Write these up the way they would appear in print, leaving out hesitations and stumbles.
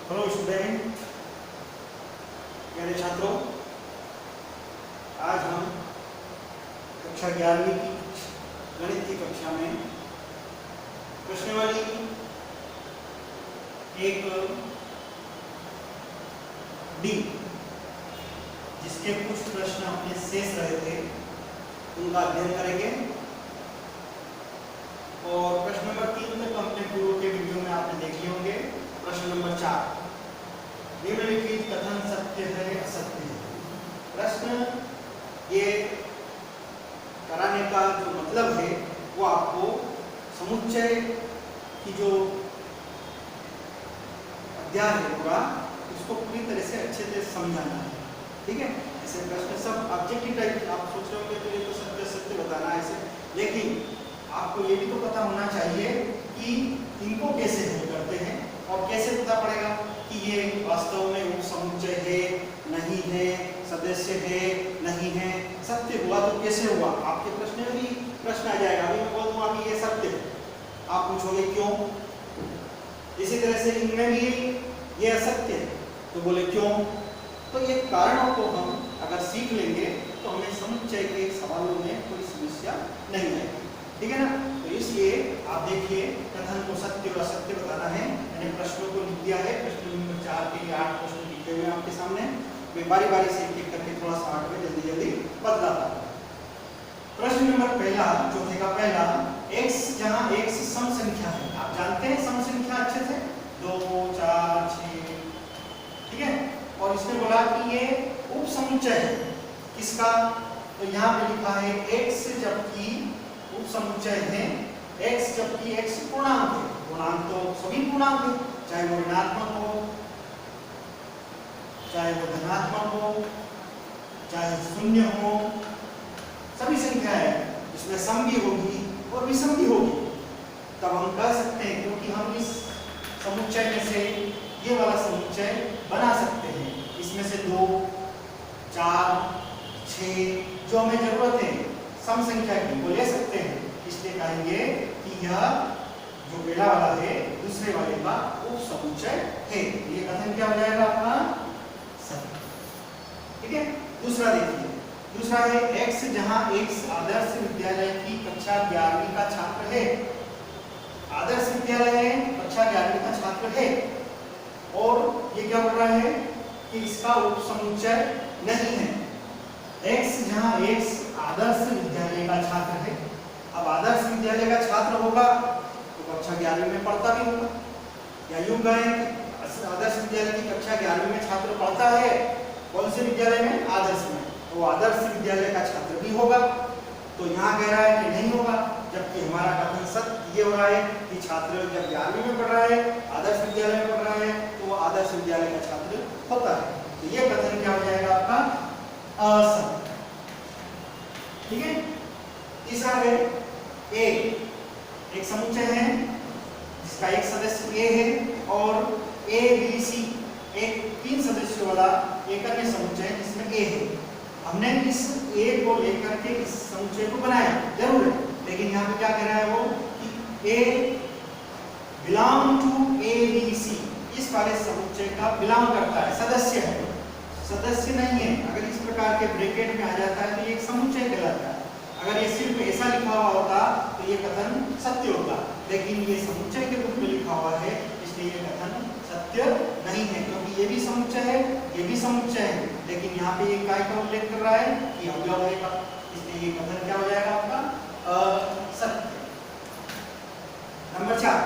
Hello student, प्यारे छात्रों, आज हम कक्षा 11वीं की गणित की कक्षा में प्रश्नावली एक डी, जिसके कुछ प्रश्न अपने शेष रहे थे उनका अध्ययन करेंगे। और प्रश्न नंबर 3 तक अपने पूर्व के वीडियो में आपने देख लिए होंगे। प्रश्न नंबर 4, निम्नलिखित कथन सत्य है असत्य है। प्रश्न ये कराने का जो मतलब है वो आपको समुच्चय की जो अध्याय है पूरा, उसको पूरी तरह से अच्छे से समझाना है। ठीक है, ऐसे प्रश्न सब ऑब्जेक्टिव टाइप आप सोच रहे होंगे तो ये तो सत्य सत्य बताना है ऐसे, लेकिन आपको ये भी तो पता होना चाहिए कि इनको कैसे हल करते हैं और कैसे पता पड़ेगा कि ये वास्तव में उप समुच्चय है नहीं है, सदस्य है नहीं है, सत्य हुआ तो कैसे हुआ। आपके प्रश्न में भी प्रश्न आ जाएगा। अभी मैं बोल दूंगा कि ये सत्य है, आप पूछोगे क्यों। इसी तरह से इनमें भी ये असत्य है तो बोले क्यों। तो ये कारणों को हम अगर सीख लेंगे तो हमें समुच्चय के सवालों में कोई समस्या नहीं आएगी। ठीक है ना। तो इसलिए आप देखिए, कथन को सत्य और असत्य बताना है। मैंने प्रश्नों को लिख दिया है। प्रश्न नंबर 4 के लिए 8 प्रश्न लिखे हुए हैं आपके सामने। मैं बारी बारी से एक करके थोड़ा सा 8 में जल्दी जल्दी बदलाता हूँ। प्रश्न नंबर पहला, चौथे का पहला, x जहाँ x सम संख्या है। आप जानते हैं सम संख्या अच्छे से, 2 4 6, ठीक है। और इसने बोला कि ये उप समुच्चय है किसका, तो यहाँ पे लिखा है x जबकि उप समुच्चय है x जबकि x पूर्णांक है। पूर्णांक तो सभी पूर्णांक है, चाहे वो ऋणात्मक हो, चाहे वो धनात्मक हो, चाहे शून्य हो, सभी संख्या है इसमें सम भी होगी और विषम भी होगी। तब हम कह सकते हैं, क्योंकि हम इस समुच्चय में से ये वाला समुच्चय बना सकते हैं। इसमें से 2 4 6 जो हमें जरूरत है सम संख्या की वो ले सकते हैं। इसलिए कहेंगे कि यह जो पहला वाला है दूसरे वाले का उप समुच्चय है। ये कथन क्या हो जाएगा आपका, सत्य। ठीक है। दूसरा देखिए, दूसरा है x जहां x आदर्श विद्यालय की कक्षा 11वीं का छात्र है। आदर्श विद्यालय है, कक्षा 11वीं का छात्र है, और ये क्या बोल रहा है कि इसका उप समुच्चय नहीं है। x जहां x आदर्श विद्यालय का छात्र है। अब आदर्श विद्यालय का छात्र होगा तो कक्षा 11वीं में पढ़ता भी होगा, या यूं कहें आदर्श विद्यालय की कक्षा 11वीं में छात्र पढ़ता है। कौन से विद्यालय में, आदर्श में, तो आदर्श विद्यालय का छात्र भी होगा। तो यहाँ कह रहा है कि नहीं होगा, जबकि हमारा कथन सत्य ये हो रहा है कि छात्र जब 11वीं में पढ़ रहा है, आदर्श विद्यालय में पढ़ रहा है, तो वो आदर्श विद्यालय का छात्र होता है। तो ये कथन क्या हो जाएगा आपका, असत्य। ठीक है। तीसरा है a, एक समुच्चय है जिसका एक सदस्य a है और a b c एक 3 सदस्यों वाला एक अन्य समुच्चय है जिसमें a है। हमने इस a को लेकर के इस समुच्चय को बनाया जरूर है, लेकिन यहाँ पे क्या कह रहा है वो कि a belong to a b c, इस वाले समुच्चय का बिलोंग करता है, सदस्य है, सदस्य नहीं है। अगर इस प्रकार के ब्रैकेट में आ जाता है तो ये एक समुच्चय कहलाता है। अगर ये सिर्फ ऐसा लिखा हुआ होता तो ये कथन सत्य होता, लेकिन ये समुच्चय के रूप में लिखा हुआ है, इसलिए ये कथन सत्य नहीं है। क्योंकि ये भी समुच्चय है, ये भी समुच्चय है, लेकिन यहाँ पे ये काय का उल्लेख कर रहा है कि अवयव है का, इसलिए ये कथन क्या हो जाएगा आपका, असत्य। नंबर 4,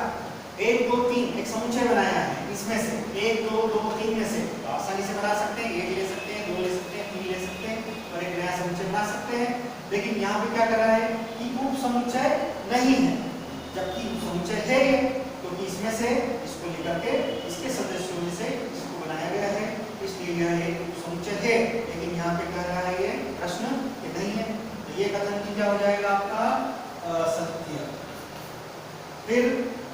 1 2 3 एक समुच्चय बनाया है। इसमें से 1 2 2 3 में से आसानी से बना सकते हैं, 1 ले सकते हैं, 2 ले सकते हैं, 3 ले सकते हैं और एक नया समुच्चय बना सकते हैं। लेकिन यहाँ पे क्या कर रहा है कि उप समुच्चय नहीं है, जबकि उप समुच्चय है, क्योंकि इसमें से इसको लेकर के इसके सदस्यों में से इसको बनाया गया है, इसलिए यह एक उप समुच्चय है। लेकिन यहाँ पे कह रहा है ये प्रश्न कि नहीं है, तो ये कथन क्या हो जाएगा आपका, असत्य। फिर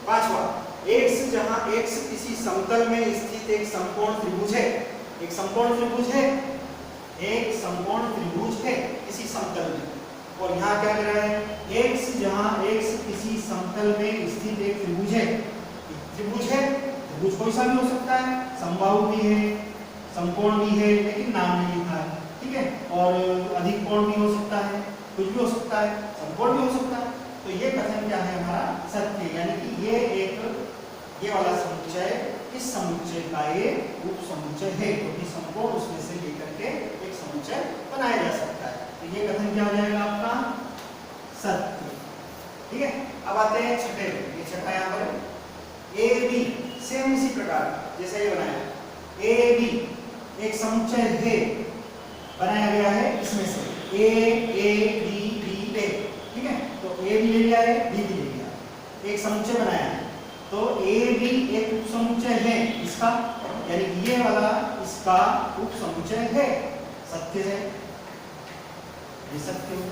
5वां, x जहां x किसी समतल में स्थित एक समकोण त्रिभुज है। एक समकोण त्रिभुज है, एक समकोण त्रिभुज है किसी समतल में। और यहाँ क्या कह रहा है, x जहां x किसी समतल में स्थित एक त्रिभुज है। त्रिभुज है, त्रिभुज कोई सा भी हो सकता है, समबाहु भी है, समकोण भी है, लेकिन नाम नहीं लिखा है, ठीक है। और अधिक कोण भी हो सकता है, कुछ भी हो सकता है, समकोण भी हो सकता है। तो ये कथन क्या है हमारा सत्य, यानी कि ये वाला समुच्चय इस समुच्चय का एक उप समुच्चय है, क्योंकि समकोण उसमें से लेकर के एक समुच्चय बनाया जा सकता है। तो ये कथन क्या हो जाएगा आपका सत्य, ठीक है। अब आते हैं छठे, ये छठा यहाँ पर ए बी, सेम इसी प्रकार जैसे ये बनाया ए बी एक समुच्चय है, बनाया गया है इसमें से ए बी बी ए, ठीक है। तो ए भी ले लिया है, बी भी ले लिया, एक समुच्चय बनाया है। तो ए बी एक उप समुच्चय है इसका, यानी ये वाला इसका उप समुच्चय है, सत्य है, ये सत्य है।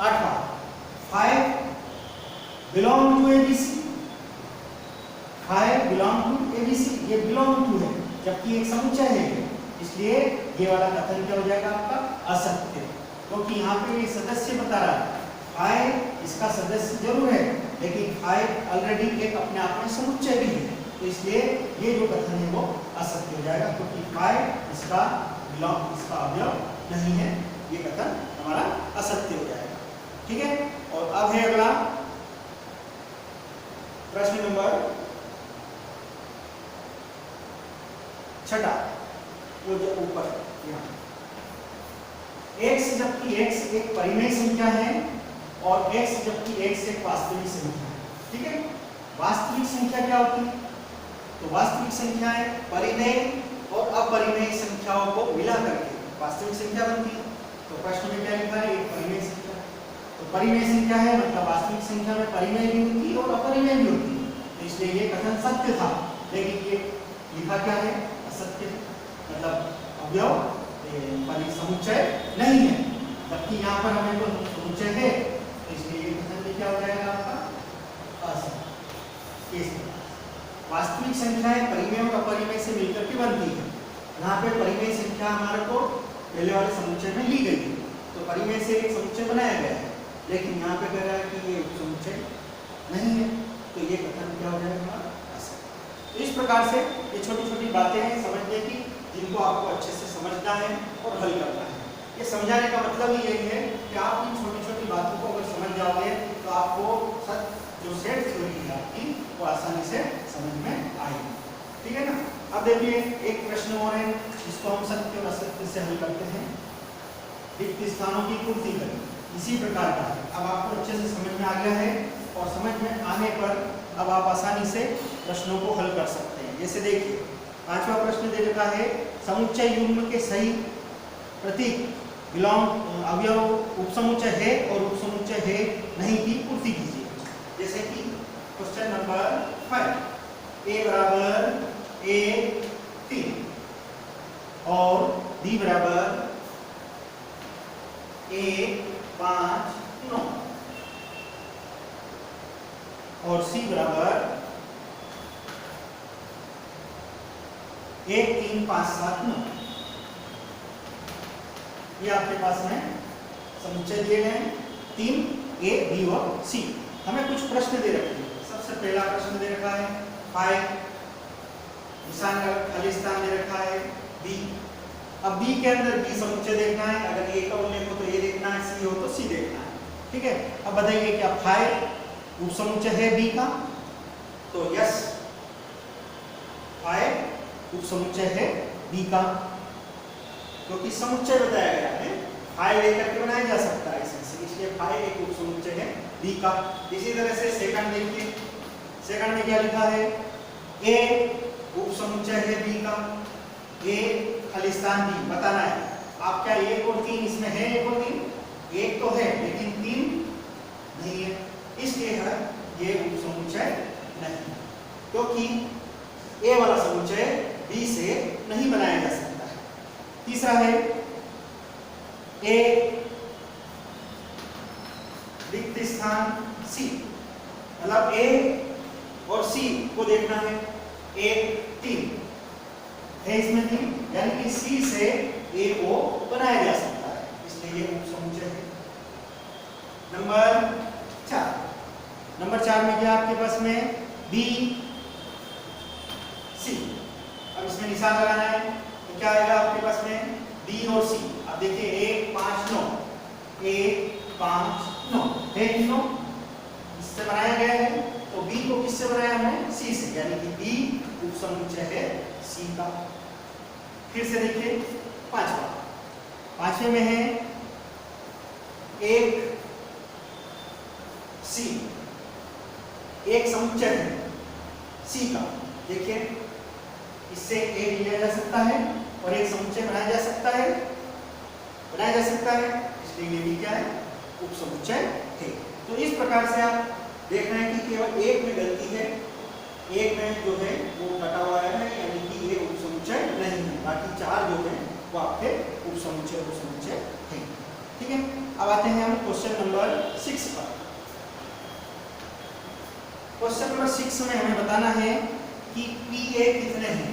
आठवां, 5 belong to ABC, 5 belong to ABC, ये बिलोंग टू है, जबकि एक समुच्चय है, इसलिए ये वाला कथन क्या हो जाएगा आपका असत्य, क्योंकि तो यहाँ पे ये सदस्य बता रहा है, 5 इसका सदस्य जरूर है, लेकिन 5 ऑलरेडी एक अपने आप में समुच्चय भी है, तो इसलिए ये जो कथन है वो असत्य हो जाएगा, क्योंकि 5 इसका अवयव नहीं है, ये कथन हमारा असत्य हो जाएगा, ठीक है। और अब है अगला प्रश्न नंबर 6, वो जो ऊपर यहाँ x, जबकि x एक परिमेय संख्या है और x जबकि x एक वास्तविक संख्या है, ठीक है। वास्तविक संख्या क्या होती है? तो वास्तविक संख्याएं परिमेय और अपरिमेय संख्याओं को मिला करके वास्तविक संख्या बनती है। तो प्रश्न में क्या लिखा है? एक परिमेय संख्या। तो परिमेय संख्या है मतलब वास्तविक संख्या में परिमेय भी होती है और अपरिमेय भी होती है, तो इसलिए ये कथन सत्य था, लेकिन ये लिखा क्या है? असत्य, मतलब अवयव समुच्चय नहीं है, जबकि यहाँ पर हमें तो समुच्चय है, तो इसलिए ये कथन भी क्या हो जाएगा आपका? असत्य। वास्तविक संख्याएं परिमेय और अपरिमेय से मिलकर के बनती है। यहाँ पे परिमेय संख्या हमारे को पहले वाले समुच्चय में ली गई है, तो परिमेय से एक समुच्चय बनाया गया है, लेकिन यहाँ पे कह रहा है कि ये समुच्चय नहीं है, तो ये कथन क्या हो जाएगा? असत्य। तो इस प्रकार से ये छोटी छोटी बातें हैं समझने की, जिनको आपको अच्छे से समझना है और हल करना है। ये समझाने का मतलब ही यही है कि आप इन छोटी छोटी बातों को अगर समझ जाओगे तो आपको जो सेट थ्योरी है आपकी वो आसानी से समझ में आएगी, ठीक है ना। अब देखिए एक प्रश्न और है, जिसको हम सत्य और असत्य से हल करते हैं। रिक्त स्थानों की पूर्ति करें, इसी प्रकार का है। अब आपको अच्छे से समझ में आ गया है, और समझ में आने पर अब आप आसानी से प्रश्नों को हल कर सकते हैं। जैसे देखिए 5वां प्रश्न दे रखा है, समुच्चय युग्म के सही प्रतीक बिलोंग अवयव उपसमुच्चय है और उपसमुच्चय है नहीं की पूर्ति कीजिए। जैसे कि क्वेश्चन नंबर 5, a बराबर a3 और b बराबर a5 9 और c बराबर 1 3 5 7 9। ये आपके पास में समुच्चय दिए गए हैं 3 a b और c। हमें कुछ प्रश्न दे रखे हैं। सबसे पहला प्रश्न दे रखा है 5, निशान खाली स्थान दे रखा है b। अब b के अंदर b समुच्चय देखना है, अगर a का उल्लेख हो तो a देखना है, c हो तो c देखना है, ठीक है। अब बताइए क्या 5 उप समुच्चय है b का? तो यस, 5 उप समुच्चय है b का, क्योंकि समुच्चय बताया गया है, 5 लेकर के बनाया जा सकता है इसमें से, इसलिए 5 एक उप समुच्चय है b का। इसी तरह से सेकंड देखिए, सेकंड में क्या लिखा है? a उप समुच्चय है b का, a खाली स्थान b बताना है। आप क्या 1 और 3 इसमें है? 1 और 3 1 तो है लेकिन 3 नहीं है, इसलिए है ये उप समुच्चय नहीं, क्योंकि a वाला समुच्चय b से नहीं बनाया जा सकता है। तीसरा है a रिक्त स्थान c, मतलब a और c को देखना है। 1 3 है इसमें 3, यानी कि c से a को बनाया जा सकता है, इसलिए ये उप समुच्चय है। नंबर 4 में क्या आपके पास में b सी। अब इसमें निशान लगाना है तो क्या आएगा आपके पास में बी और सी। अब देखिए 1 5 9 1 5 9 है तीनों इससे बनाया गया है। तो बी को किससे बनाया हमने सी से, यानी कि बी उपसमुच्चय है सी का। फिर से देखिए पांचवें में है 1 सी, एक समुच्चय है सी का। देखिए इससे एक लिया जा सकता है और एक समुच्चय बनाया जा सकता है, इसलिए ये भी क्या है उपसमुच्चय है। तो इस प्रकार से आप देख रहे हैं कि केवल एक में गलती है, एक में जो है वो कटा हुआ है, यानी कि ये उपसमुच्चय नहीं है, बाकी चार जो है वो आपके उपसमुच्चय है। ठीक है, अब आते हैं हम क्वेश्चन नंबर 6 पर। क्वेश्चन नंबर 6 में हमें बताना है कि PA कितने हैं,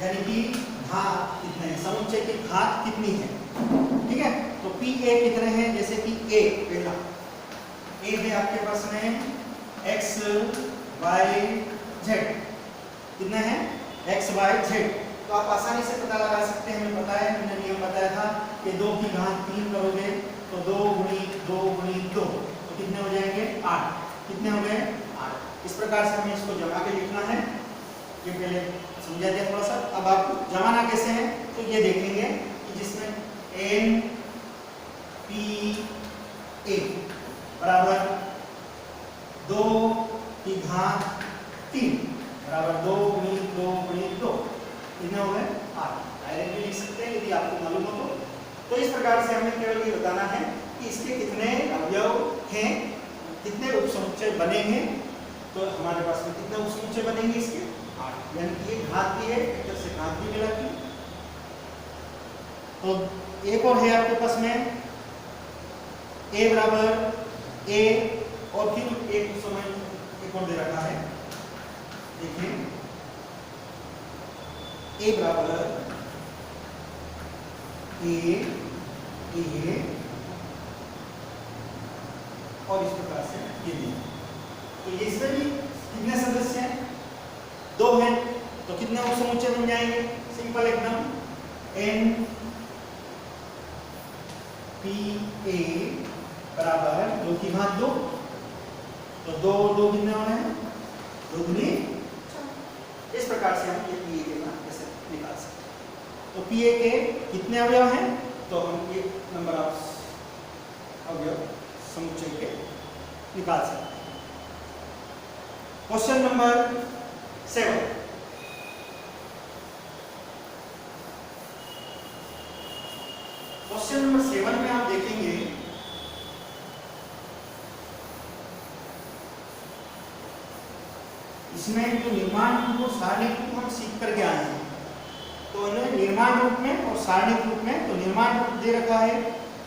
यानी कि घात कितने हैं, समुच्चय की घात कितनी है। ठीक है, तो PA कितने हैं, जैसे कि A पहला A है आपके पास में x y z, कितने हैं x y z। तो आप आसानी से पता लगा सकते हैं, हमें पता है, हमने नियम बताया था कि 2 की घात 3 करोगे तो 2 × 2 × 2 तो कितने हो जाएंगे 8। कितने हो गए 8। इस प्रकार से हमें इसको जमा के लिखना है, ये पहले समझा दिया थोड़ा सा। अब आप जमाना कैसे है तो ये देखेंगे कि जिसमें n p a बराबर 2 की घात 3 बराबर 2 × 2 × 2 कितने हो गए 8। डायरेक्टली लिख सकते हैं यदि आपको मालूम हो तो इस प्रकार से हमें केवल ये बताना है कि इसके कितने अवयव हैं, कितने उपसमुच्चय बनेंगे। तो हमारे पास में कितने उपसमुच्चय बनेंगे इसके 8, यानी कि ये घात भी है, एक से घात भी मिला की। तो एक और है आपके पास में a बराबर a और फिर एक समय एक और दे रखा है, देखिए a बराबर a और इस प्रकार से ये भी। तो ये इसमें भी कितने सदस्य हैं 2 हैं, तो कितने उपसमुच्चय बन जाएंगे, सिंपल एकदम n p a बराबर 2 की घात 2, तो 2 2 कितने होने हैं 2 दूनी 4। इस प्रकार से हम ये PA के मान कैसे निकाल सकते हैं। तो PA के कितने अवयव हैं, तो हम ये नंबर ऑफ अवयव समुच्चय के निकाल सकते हैं। Question number 7। क्वेश्चन नंबर 7 में आप देखेंगे इसमें जो निर्माण रूप और सारणिक रूप हम सीख करके आए हैं, तो इन्हें निर्माण रूप में और सारणिक रूप में, तो निर्माण रूप दे रखा है,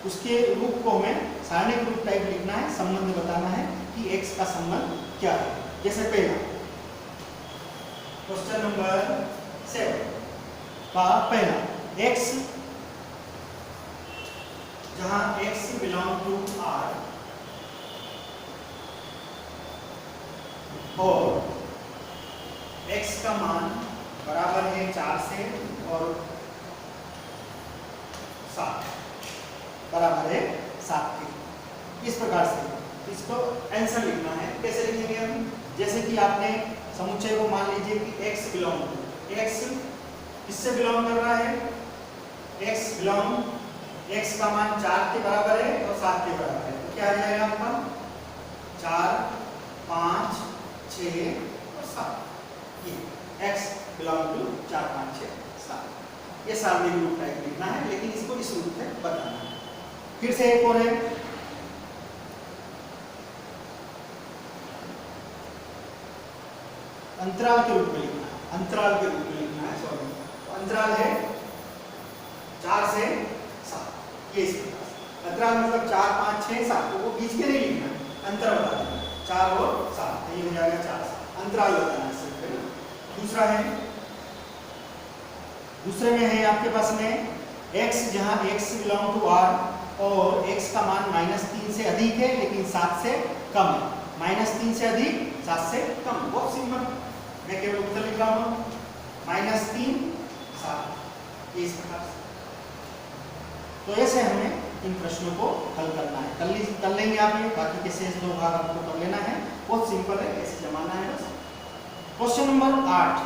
उसके रूप को हमें सारणिक रूप टाइप लिखना है, संबंध बताना है कि x का संबंध क्या है। जैसे पहला क्वेश्चन नंबर 7 का पहला x, जहां x बिलोंग टू R और x का मान बराबर है 4 से और 7 बराबर है 7 के। इस प्रकार से इसको आंसर लिखना है। कैसे लिखेंगे हम, जैसे कि आपने समुच्चय को मान लीजिए कि x बिलोंग टू, x किससे बिलोंग कर रहा है, x बिलोंग, x का मान 4 के बराबर है और 7 के बराबर है, तो क्या आ जाएगा आपका 4 5 6 और 7। ये x बिलोंग टू 4 5 6 7, ये सारणिक रूप टाइप लिखना है, लेकिन इसको इस रूप में बताना है। फिर से एक और है, अंतराल के रूप में लिखना है, अंतराल के रूप में लिखना है, सॉरी, तो अंतराल है 4 से 7, ये इस प्रकार से अंतराल मतलब 4 5 6 7, तो वो बीच के नहीं लिखना है, अंतर बताना है 4 और 7, ये हो जाएगा 4 7, अंतराल बताना है सिर्फ। दूसरा है, दूसरे में है आपके पास में x, जहां x बिलोंग टू R और x का मान -3 से अधिक है लेकिन 7 से कम है, -3 से अधिक 7 से कम, बहुत सिंपल, मैं केवल उत्तर लिख रहा हूं। 3 7, इस प्रकार से। तो ऐसे हमें इन प्रश्नों को हल करना है। कर लेंगे आप ये, बाकी के शेष 2 भाग आपको कर लेना है। बहुत सिंपल है, ऐसे जमाना है बस। क्वेश्चन नंबर 8,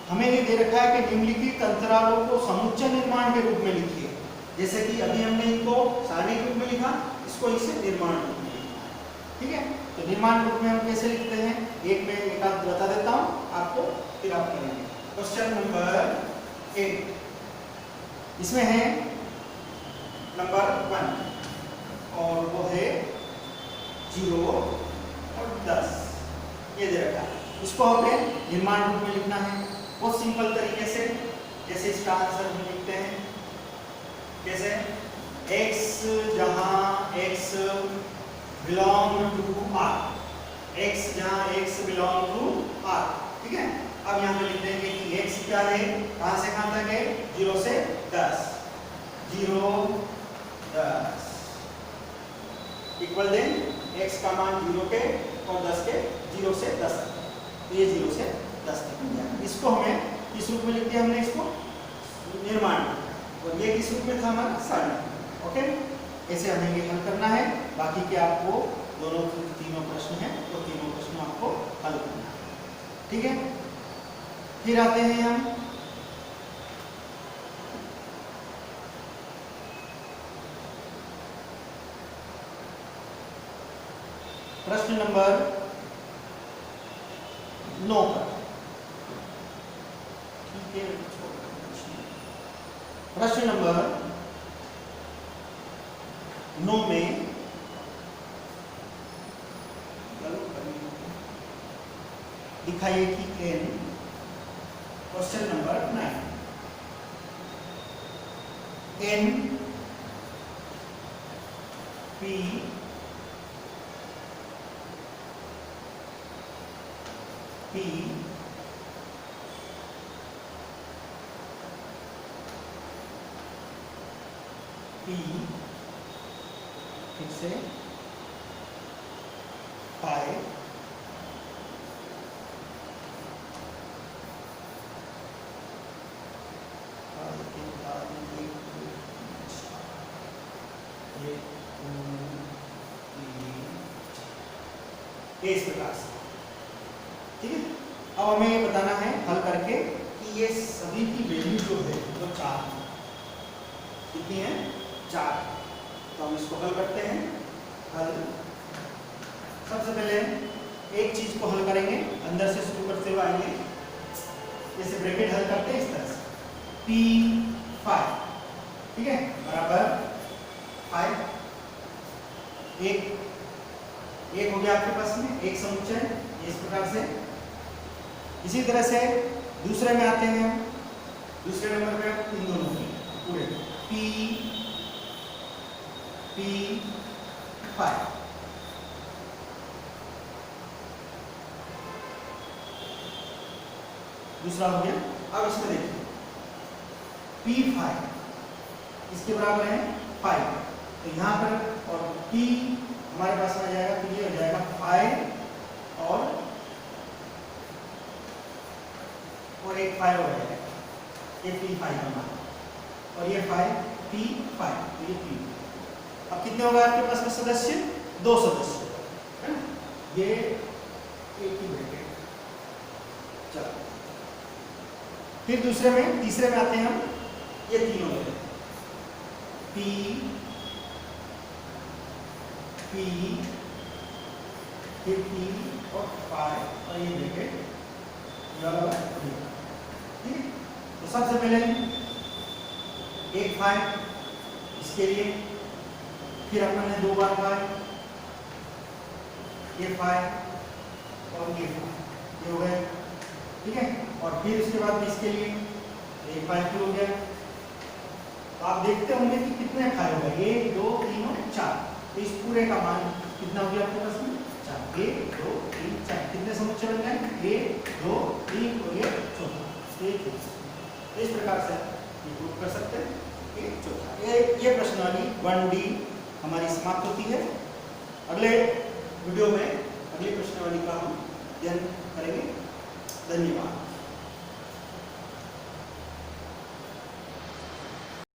हमें ये दे रखा है कि निम्नलिखित अंतरालों को समुच्चय निर्माण के रूप में लिखिए। जैसे कि अभी हमने इनको सारणी के रूप में लिखा, इसको इसे निर्माण रूप में लिखना है। ठीक है, तो निर्माण रूप में हम कैसे लिखते हैं, एक में एक आध बता देता हूँ आपको, फिर आप करेंगे। क्वेश्चन नंबर 8, इसमें है नंबर 1 और वो है 0 और 10, ये दे रखा है। इसको हमें निर्माण रूप में लिखना है बहुत सिंपल तरीके से। जैसे इसका आंसर हम लिखते हैं कैसे, x जहां x belong to r, x जहां x बिलोंग टू r। ठीक है, अब यहाँ पे लिख देंगे कि x क्या है, कहां से कहां तक है, 0 से 10, 0 10 इक्वल देन x का मान 0 के और 10 के, 0 से 10 तक, ये 0 से 10 तक मिल जाएगा। इसको हमें किस रूप में लिख दिया हमने, इसको निर्माण, और ये किस रूप में था हमारा, सारणी। ओके, ऐसे हमें ये हल करना है। बाकी के आपको तीनों प्रश्न हैं, तो तीनों प्रश्न आपको हल करना है। ठीक है, फिर आते हैं हम प्रश्न नंबर 9 पर। ठीक है, प्रश्न नंबर 9 में दिखाइए कि n, question number 9, n p p p फिर से पाई इस प्रकार से। ठीक है, अब हमें ये बताना है हल करके कि ये सभी की वैल्यू जो है वो 4 है। कितनी है, 4। तो हम इसको हल करते हैं। हल सबसे पहले एक चीज को हल करेंगे, अंदर से शुरू करते हुए आएंगे। जैसे ब्रैकेट हल करते हैं इस तरह से, P5, ठीक है, बराबर 5, एक हो गया आपके पास में, एक समुच्चय इस प्रकार से। इसी तरह से दूसरे में आते हैं, दूसरे नंबर पे इन दोनों में पूरे P5, दूसरा हो गया। अब इसमें देखिए P5 इसके बराबर है 5, तो यहाँ पर और P हमारे पास में आ जाएगा, तो ये हो जाएगा 5 और एक 5 हो जाएगा, ये P5 हमारा, और ये 5 P5, तो ये P। अब कितने होगा आपके पास में सदस्य, 2 सदस्य है ना, ये एक ही ब्रैकेट। चलो फिर दूसरे में, तीसरे में आते हैं हम, ये 3 हो गए, P फिर P और 5 और ये ब्रैकेट, ठीक है। तो सबसे पहले एक 5 इसके लिए, फिर अपने 2 बार 5, ये 5 और ये 5, ये हो गए, ठीक है। और फिर उसके बाद में इसके लिए एक 5 हो गया। तो आप देखते होंगे कि कितने 5 हो गए, 1 2 3 और 4, तो इस पूरे का मान कितना हो गया आपके पास में, 4, 1 2 3 4, कितने समुच्चय बन गए, 1 2 3 और ये चौथा। इस प्रकार से प्रूव कर सकते हैं कि चौथा। ये प्रश्नावली 1D हमारी समाप्त होती है। अगले वीडियो में अगली प्रश्नावली का हम अध्ययन करेंगे। धन्यवाद।